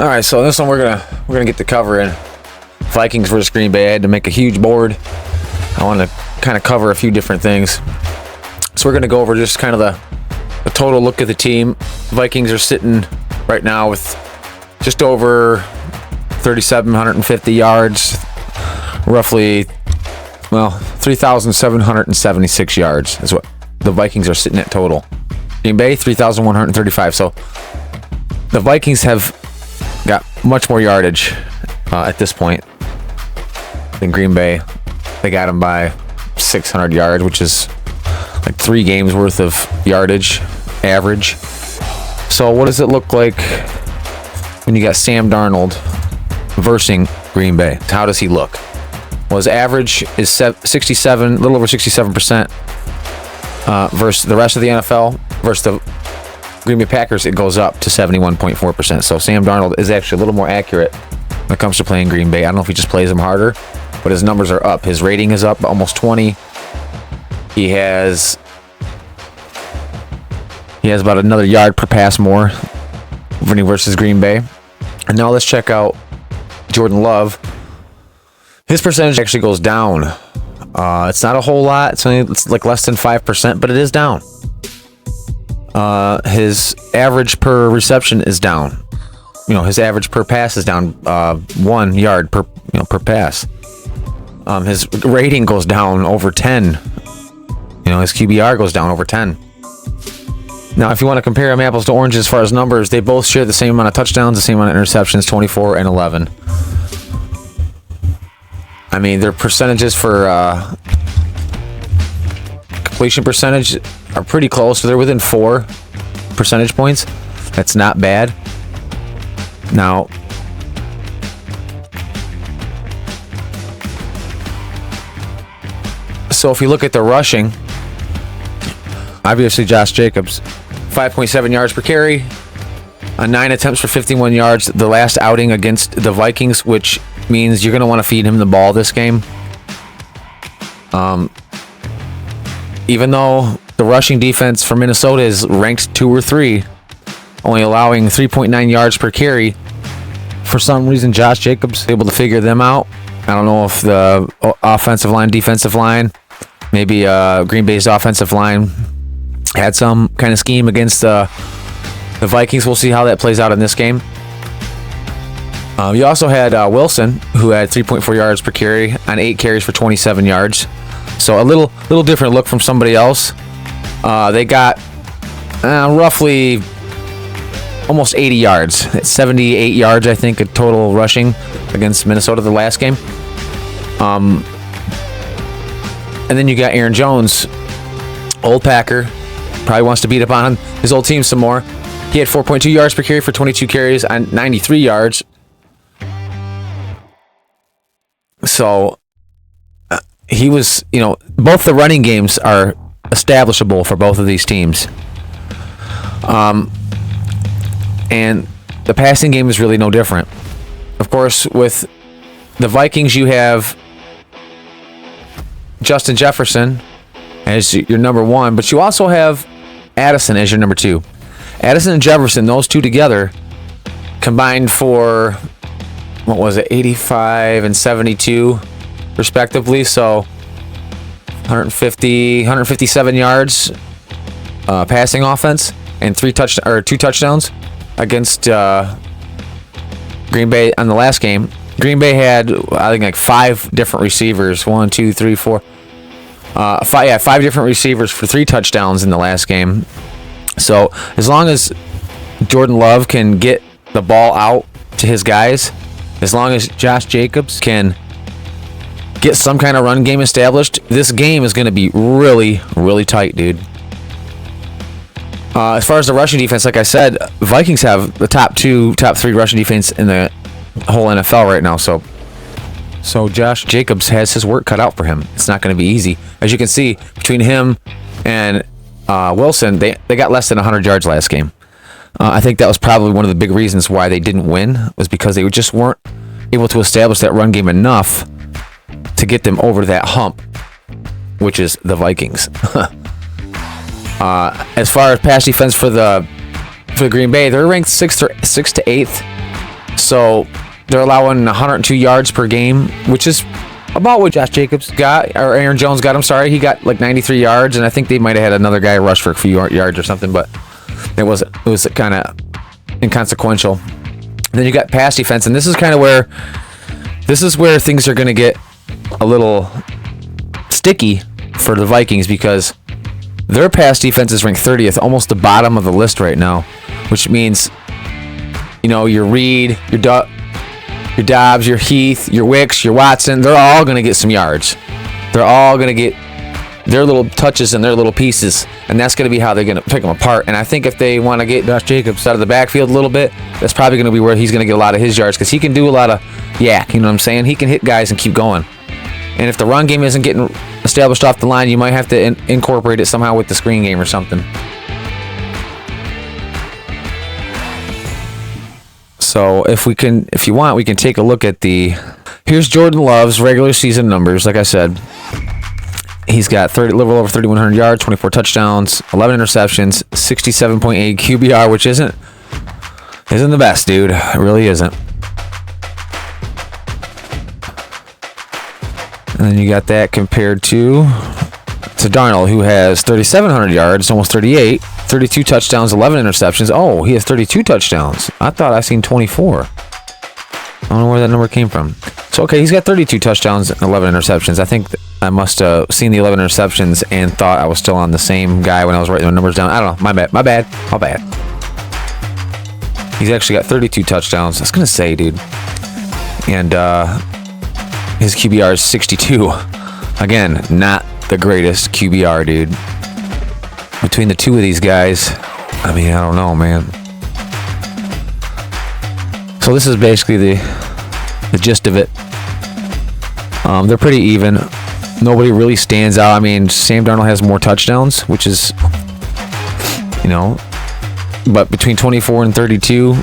All right, so this one we're gonna get to covering Vikings versus Green Bay. I had to make a huge board. I want to kind of cover a few different things. So we're gonna go over just kind of the total look at the team. Vikings are sitting right now with just over 3,750 yards, roughly, 3,776 yards is what the Vikings are sitting at total. Green Bay 3,135. So the Vikings have got much more yardage at this point than Green Bay. They got them by 600 yards, which is like 3 games worth of yardage average. So what does it look like when you got Sam Darnold versus Green Bay? How does he look? Well, his average is 67, a little over 67% versus the rest of the NFL. Versus the Green Bay Packers, it goes up to 71.4%. So Sam Darnold is actually a little more accurate when it comes to playing Green Bay. I don't know if he just plays them harder, but his numbers are up. His rating is up almost 20. He has about another yard per pass more versus Green Bay. And now let's check out Jordan Love. His percentage actually goes down. It's not a whole lot. It's like less than 5%, but it is down. His average per reception is down. His average per pass is down 1 yard per pass. His rating goes down over 10. His QBR goes down over 10. Now, if you want to compare them apples to oranges as far as numbers, they both share the same amount of touchdowns, the same amount of interceptions, 24 and 11. I mean, their percentages for completion percentage are pretty close. So they're within 4 percentage points. That's not bad. Now, so if you look at the rushing, obviously Josh Jacobs, 5.7 yards per carry, 9 attempts for 51 yards. The last outing against the Vikings, which means you're going to want to feed him the ball this game. Even though the rushing defense for Minnesota is ranked 2 or 3, only allowing 3.9 yards per carry, for some reason Josh Jacobs is able to figure them out. I don't know if the offensive line, defensive line, maybe Green Bay's offensive line had some kind of scheme against the Vikings. We'll see how that plays out in this game. You also had Wilson, who had 3.4 yards per carry on 8 carries for 27 yards. So a little different look from somebody else. They got roughly almost 80 yards. It's 78 yards, I think, of total rushing against Minnesota the last game. And then you got Aaron Jones, old Packer, probably wants to beat up on his old team some more. He had 4.2 yards per carry for 22 carries on 93 yards. So he was, both the running games are establishable for both of these teams. And the passing game is really no different. Of course, with the Vikings, you have Justin Jefferson as your number 1, but you also have Addison as your number 2. Addison and Jefferson, those two together, combined for, 85 and 72, respectively. So 157 yards passing offense and 2 touchdowns against Green Bay on the last game. Green Bay had, I think, like 5 different receivers. 5 different receivers for 3 touchdowns in the last game. So as long as Jordan Love can get the ball out to his guys, as long as Josh Jacobs can get some kind of run game established, this game is going to be really, really tight, dude. As far as the rushing defense, like I said, Vikings have the top 3 rushing defense in the whole NFL right now. So Josh Jacobs has his work cut out for him. It's not going to be easy. As you can see, between him and Wilson, they got less than 100 yards last game. I think that was probably one of the big reasons why they didn't win, was because they just weren't able to establish that run game enough to get them over that hump, which is the Vikings. As far as pass defense for the Green Bay, they're ranked 6th to 8th So they're allowing 102 yards per game, which is about what Josh Jacobs got, or Aaron Jones got. I'm sorry, he got like 93 yards, and I think they might have had another guy rush for a few yards or something, but it was kind of inconsequential. Then you got pass defense, and this is where things are going to get a little sticky for the Vikings, because their pass defense is ranked 30th, almost the bottom of the list right now, which means, your Reed, your Dobbs, your Heath, your Wicks, your Watson, they're all going to get some yards. They're all going to get their little touches and their little pieces, and that's going to be how they're going to pick them apart. And I think if they want to get Josh Jacobs out of the backfield a little bit, that's probably going to be where he's going to get a lot of his yards, because he can do a lot of yak, you know what I'm saying? He can hit guys and keep going. And if the run game isn't getting established off the line, you might have to incorporate it somehow with the screen game or something. So if you want, we can take a look at here's Jordan Love's regular season numbers. Like I said, he's got a little over 3,100 yards, 24 touchdowns, 11 interceptions, 67.8 QBR, which isn't the best, dude. It really isn't. And then you got that compared to Darnold, who has 3,700 yards, almost 38, 32 touchdowns, 11 interceptions. Oh, he has 32 touchdowns. I thought I seen 24. I don't know where that number came from. So, okay, he's got 32 touchdowns and 11 interceptions. I think I must have seen the 11 interceptions and thought I was still on the same guy when I was writing the numbers down. I don't know. My bad. He's actually got 32 touchdowns. I was going to say, dude. And his QBR is 62. Again, not the greatest QBR, dude. Between the two of these guys, I don't know, man. So this is basically the gist of it. They're pretty even. Nobody really stands out. Sam Darnold has more touchdowns, which is, but between 24 and 32,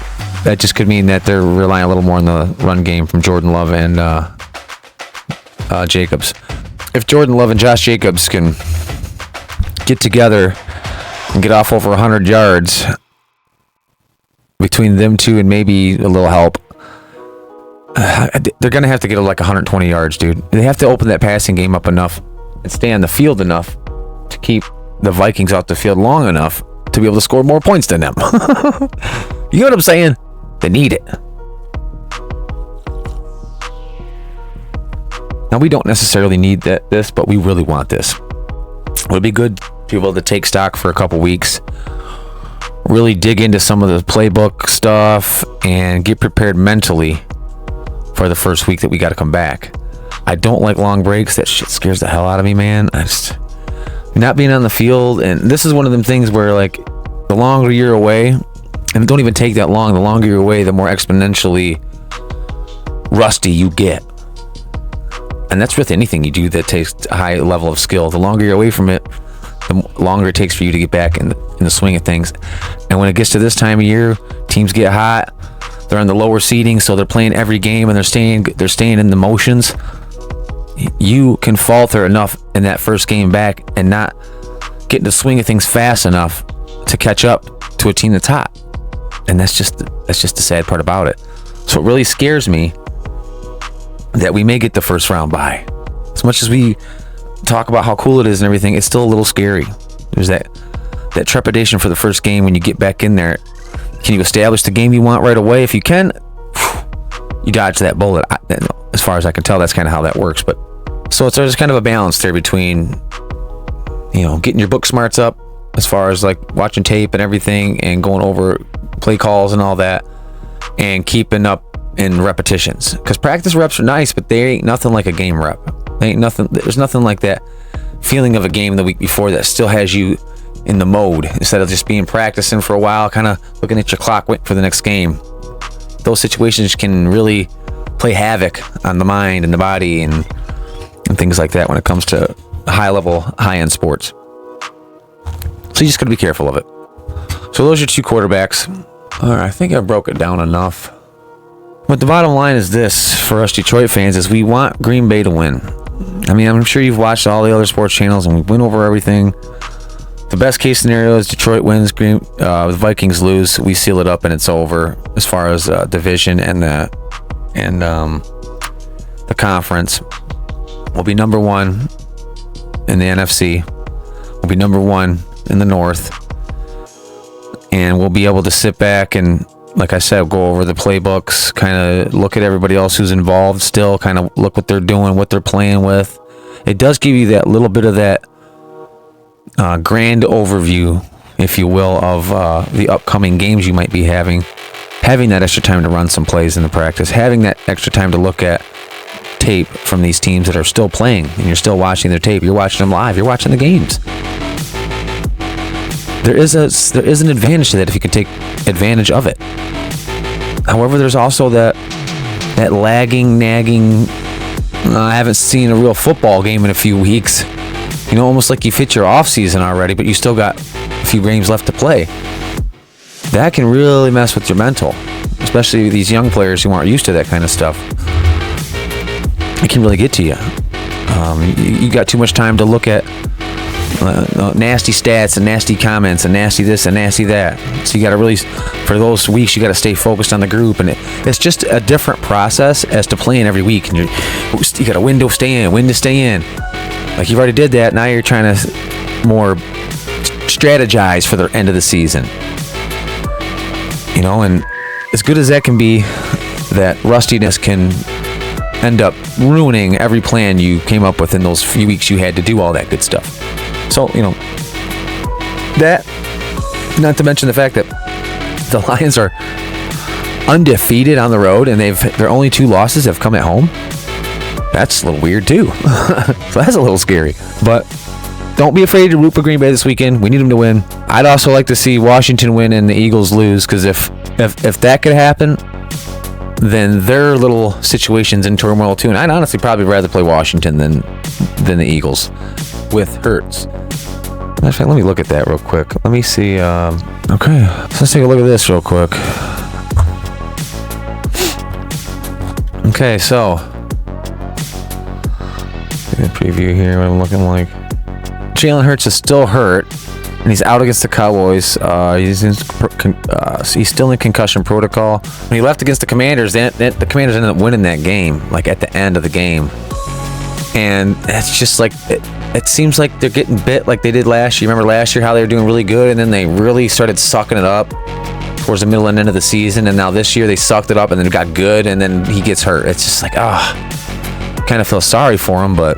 that just could mean that they're relying a little more on the run game from Jordan Love and Jacobs. If Jordan Love and Josh Jacobs can get together and get off over 100 yards between them two and maybe a little help, they're going to have to get like 120 yards, dude. They have to open that passing game up enough and stay on the field enough to keep the Vikings off the field long enough to be able to score more points than them. You know what I'm saying? They need it. Now, we don't necessarily need this, but we really want this. It would be good to be able to take stock for a couple weeks, really dig into some of the playbook stuff, and get prepared mentally for the first week that we got to come back. I don't like long breaks. That shit scares the hell out of me, man. Not being on the field, and this is one of them things where, like, the longer you're away, and it don't even take that long, the longer you're away, the more exponentially rusty you get. And that's with anything you do that takes a high level of skill. The longer you're away from it, the longer it takes for you to get back in the swing of things. And when it gets to this time of year, teams get hot. They're on the lower seeding, so they're playing every game and they're staying in the motions. You can falter enough in that first game back and not get in the swing of things fast enough to catch up to a team that's hot. And that's just the sad part about it. So it really scares me that we may get the first round bye. As much as we talk about how cool it is and everything, it's still a little scary. There's that trepidation for the first game when you get back in there. Can you establish the game you want right away? If you can, you dodge that bullet. As far as I can tell, that's kind of how that works. But so there's kind of a balance there between, getting your book smarts up as far as like watching tape and everything and going over play calls and all that, and keeping up in repetitions, because practice reps are nice, but they ain't nothing like a game rep. There's nothing like that feeling of a game the week before that still has you in the mode, instead of just being practicing for a while, kind of looking at your clock, waiting for the next game. Those situations can really play havoc on the mind and the body and things like that when it comes to high-end sports. So you just got to be careful of it. So those are two quarterbacks. All right, I think I broke it down enough. But the bottom line is this, for us Detroit fans, is we want Green Bay to win. I'm sure you've watched all the other sports channels and we went over everything. the best case scenario is Detroit wins, the Vikings lose, we seal it up and it's over as far as division and the conference. We'll be number 1 in the NFC. We'll be number 1 in the North, and we'll be able to sit back and, like I said, go over the playbooks, kind of look at everybody else who's involved still, kind of look what they're doing, what they're playing with. It does give you that little bit of that grand overview, if you will, of the upcoming games you might be having that extra time to run some plays in the practice, having that extra time to look at tape from these teams that are still playing, and you're still watching their tape. You're watching them live. You're watching the games. There is an advantage to that if you can take advantage of it. However, there's also that lagging, nagging, I haven't seen a real football game in a few weeks. You know, almost like you've hit your off season already, but you still got a few games left to play. That can really mess with your mental, especially these young players who aren't used to that kind of stuff. It can really get to you. You got too much time to look at nasty stats and nasty comments and nasty this and nasty that. So you got to really, for those weeks, you got to stay focused on the group, and it's just a different process as to playing every week. And you got a win to stay in. Like you've already did that. Now you're trying to more strategize for the end of the season. You know, and as good as that can be, that rustiness can end up ruining every plan you came up with in those few weeks you had to do all that good stuff. So, you know, that, not to mention the fact that the Lions are undefeated on the road, and their only 2 losses have come at home. That's a little weird too. So that's a little scary. But don't be afraid to root for Green Bay this weekend. We need them to win. I'd also like to see Washington win and the Eagles lose, because if that could happen, then their little situation's in turmoil too. And I'd honestly probably rather play Washington than the Eagles with Hurts. Actually, let me look at that real quick. Let me see. Okay, so let's take a look at this real quick. Okay, so a preview here. What I'm looking like. Jalen Hurts is still hurt, and he's out against the Cowboys. He's still in concussion protocol. When he left against the Commanders, the Commanders ended up winning that game, like at the end of the game. And it's just like it seems like they're getting bit like they did last year. Remember last year how they were doing really good, and then they really started sucking it up towards the middle and end of the season. And now this year they sucked it up and then got good, and then he gets hurt. It's just like, kind of feel sorry for him, but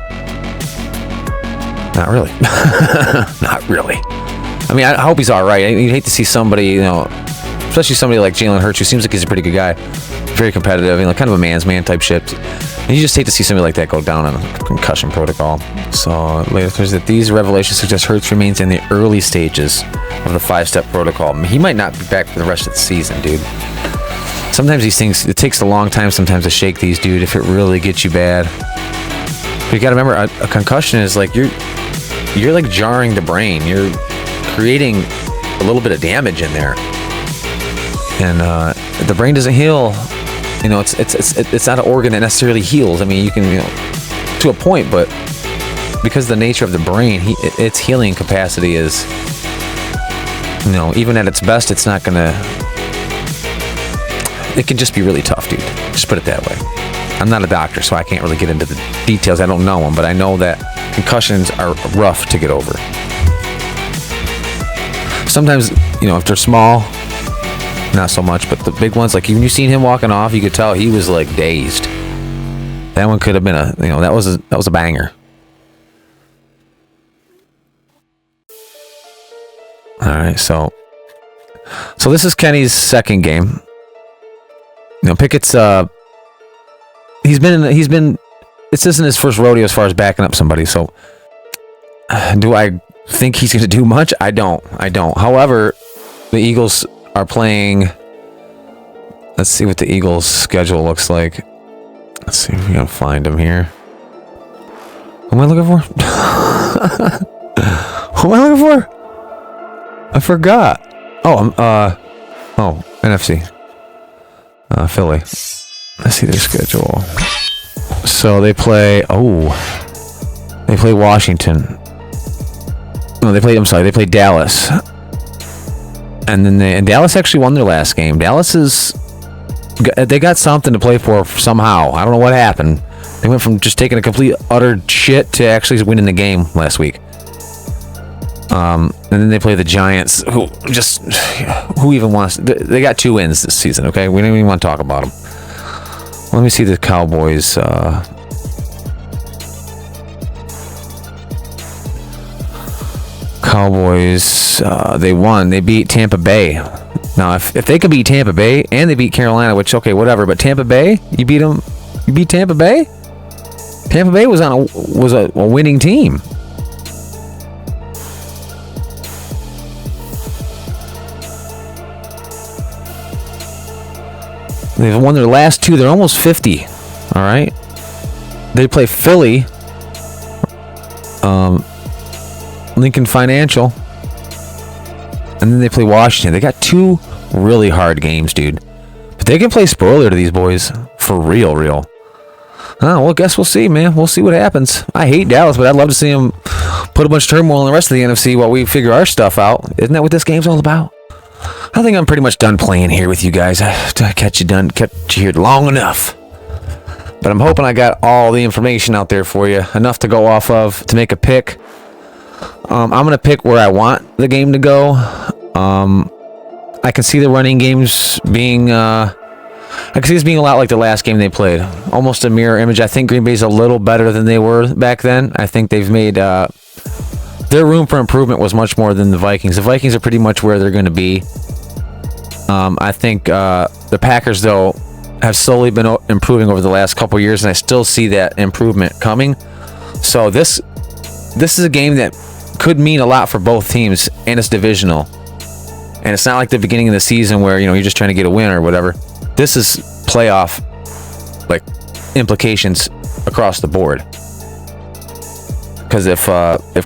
not really. Not really. I mean, I hope he's all right. You'd hate to see somebody, you know, especially somebody like Jalen Hurts, who seems like he's a pretty good guy, very competitive, you know, kind of a man's man type shit. And you just hate to see somebody like that go down on a concussion protocol. So later Thursday, these revelations suggest Hurts remains in the early stages of the 5-step protocol. I mean, he might not be back for the rest of the season, dude. Sometimes these things, it takes a long time sometimes to shake these, dude, if it really gets you bad. But you gotta remember, a concussion is like, you're like jarring the brain. You're creating a little bit of damage in there. And the brain doesn't heal. You know, it's not an organ that necessarily heals. I mean, you can, you know, to a point, but because of the nature of the brain, its healing capacity is, you know, even at its best, it's not gonna, it can just be really tough, dude. Just put it that way. I'm not a doctor, so I can't really get into the details. I don't know them, but I know that concussions are rough to get over. Sometimes, you know, if they're small, not so much, but the big ones, like when you seen him walking off, you could tell he was like dazed. That one could have been that was a banger. All right, so this is Kenny's second game. You know, Pickett's he's been this isn't his first rodeo as far as backing up somebody. So do I think he's going to do much? I don't. However, the Eagles are playing. Let's see what the Eagles' schedule looks like. Let's see if we can find him here. Who am I looking for? Who am I looking for? I forgot. NFC. Philly. Let's see their schedule. So they play Washington. No, they played Dallas. And then Dallas actually won their last game. They got something to play for somehow. I don't know what happened. They went from just taking a complete utter shit to actually winning the game last week. And then they play the Giants, who even wants... They got 2 wins this season, okay? We don't even want to talk about them. Let me see the Cowboys. Cowboys, they won. They beat Tampa Bay. Now, if they could beat Tampa Bay and they beat Carolina, which, okay, whatever, but Tampa Bay, you beat them. You beat Tampa Bay? Tampa Bay was a winning team. They've won their last 2. They're almost 50. All right. They play Philly, Lincoln Financial, and then they play Washington. They got 2 really hard games, dude. But they can play spoiler to these boys for real. Oh, well, I guess we'll see, man. We'll see what happens. I hate Dallas, but I'd love to see them put a bunch of turmoil in the rest of the NFC while we figure our stuff out. Isn't that what this game's all about? I think I'm pretty much done playing here with you guys. I kept you here long enough. But I'm hoping I got all the information out there for you, enough to go off of to make a pick. I'm going to pick where I want the game to go. I can see the running games being... I can see this being a lot like the last game they played. Almost a mirror image. I think Green Bay's a little better than they were back then. I think they've made... their room for improvement was much more than the Vikings. The Vikings are pretty much where they're going to be. I think the Packers, though, have slowly been improving over the last couple years, and I still see that improvement coming. So this is a game that could mean a lot for both teams, and it's divisional. And it's not like the beginning of the season where, you're just trying to get a win or whatever. This is playoff implications across the board. Because if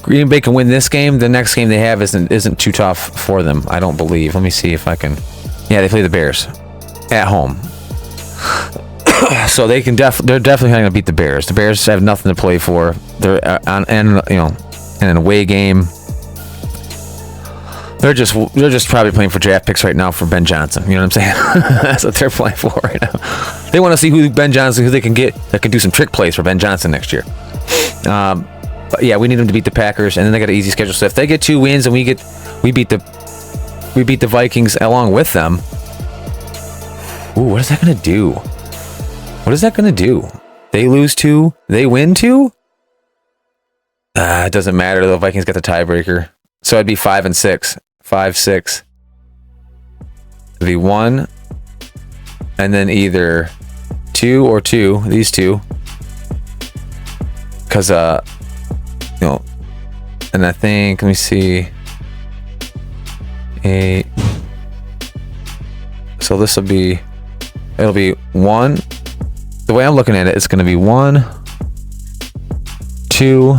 Green Bay can win this game, the next game they have isn't too tough for them. I don't believe. Let me see if I can. Yeah, they play the Bears at home, so they're definitely going to beat the Bears. The Bears have nothing to play for. They're in an away game. They're just probably playing for draft picks right now for Ben Johnson. You know what I'm saying? That's what they're playing for right now. They want to see who they can get that can do some trick plays for Ben Johnson next year. But yeah, we need them to beat the Packers, and then they got an easy schedule. So if they get 2 wins and we beat the Vikings along with them, ooh, what is that gonna do? What is that gonna do? They lose 2, they win 2. It doesn't matter. The Vikings got the tiebreaker, so it'd be 5 and 6, 5-6. It'd be 1, and then either 2 or 2. These 2, because and I think, let me see, 8. So this it'll be 1. The way I'm looking at it, it's going to be 1, 2,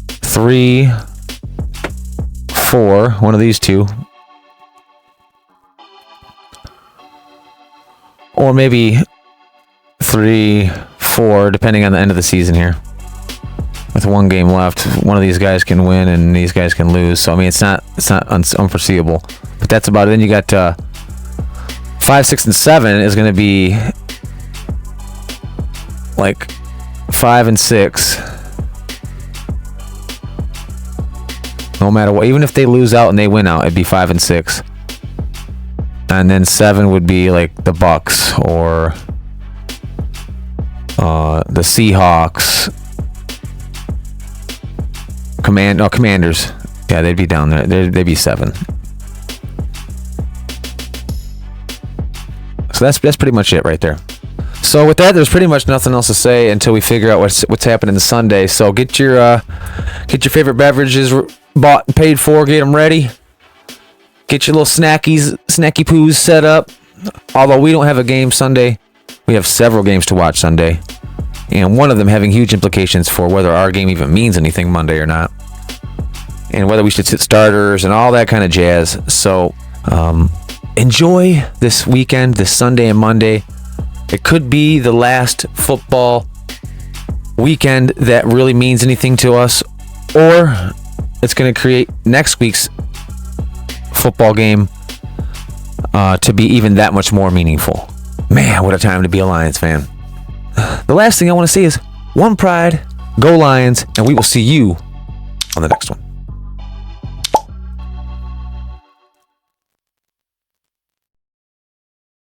3, 4. One of these 2. Or maybe 3, 4, depending on the end of the season here. With 1 game left, one of these guys can win and these guys can lose. So I mean, it's not unforeseeable. But that's about it. Then you got 5, 6, and 7 is going to be 5 and 6. No matter what, even if they lose out and they win out, it'd be 5 and 6. And then 7 would be the Bucks or the Seahawks. Commanders. Yeah, they'd be down there. They'd be 7. So that's pretty much it right there. So with that, there's pretty much nothing else to say until we figure out what's happening Sunday. So get your favorite beverages bought and paid for. Get them ready. Get your little snacky poos set up. Although we don't have a game Sunday, we have several games to watch Sunday. And one of them having huge implications for whether our game even means anything Monday or not. And whether we should sit starters and all that kind of jazz. So enjoy this weekend, this Sunday and Monday. It could be the last football weekend that really means anything to us. or it's going to create next week's football game to be even that much more meaningful. Man, what a time to be a Lions fan. The last thing I want to say is one pride, go Lions, and we will see you on the next one.